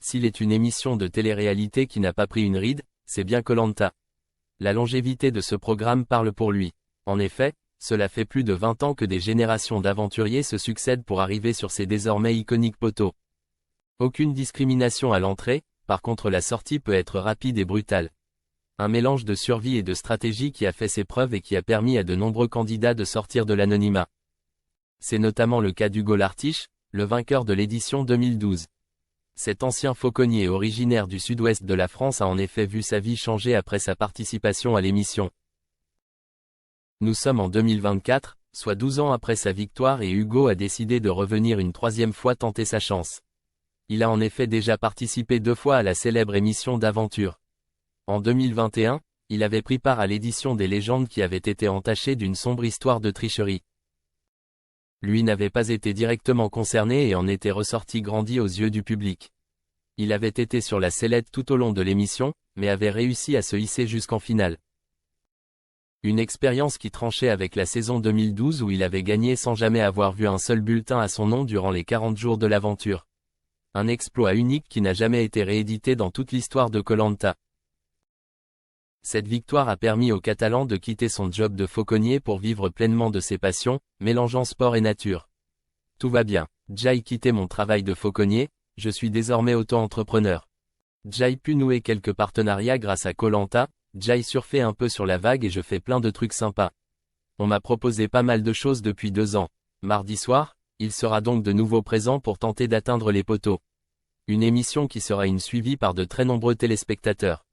S'il est une émission de télé-réalité qui n'a pas pris une ride, c'est bien Koh Lanta. La longévité de ce programme parle pour lui. En effet, cela fait plus de 20 ans que des générations d'aventuriers se succèdent pour arriver sur ces désormais iconiques poteaux. Aucune discrimination à l'entrée, par contre la sortie peut être rapide et brutale. Un mélange de survie et de stratégie qui a fait ses preuves et qui a permis à de nombreux candidats de sortir de l'anonymat. C'est notamment le cas d'Hugo Lartiche, le vainqueur de l'édition 2012. Cet ancien fauconnier originaire du sud-ouest de la France a en effet vu sa vie changer après sa participation à l'émission. Nous sommes en 2024, soit 12 ans après sa victoire et Hugo a décidé de revenir une troisième fois tenter sa chance. Il a en effet déjà participé 2 fois à la célèbre émission d'aventure. En 2021, il avait pris part à l'édition des légendes qui avait été entachée d'une sombre histoire de tricherie. Lui n'avait pas été directement concerné et en était ressorti grandi aux yeux du public. Il avait été sur la sellette tout au long de l'émission, mais avait réussi à se hisser jusqu'en finale. Une expérience qui tranchait avec la saison 2012 où il avait gagné sans jamais avoir vu un seul bulletin à son nom durant les 40 jours de l'aventure. Un exploit unique qui n'a jamais été réédité dans toute l'histoire de Koh Lanta. Cette victoire a permis au Catalan de quitter son job de fauconnier pour vivre pleinement de ses passions, mélangeant sport et nature. Tout va bien, j'ai quitté mon travail de fauconnier, je suis désormais auto-entrepreneur. J'ai pu nouer quelques partenariats grâce à Koh Lanta, j'ai surfé un peu sur la vague et je fais plein de trucs sympas. On m'a proposé pas mal de choses depuis 2 ans. Mardi soir, il sera donc de nouveau présent pour tenter d'atteindre les poteaux. Une émission qui sera suivie par de très nombreux téléspectateurs.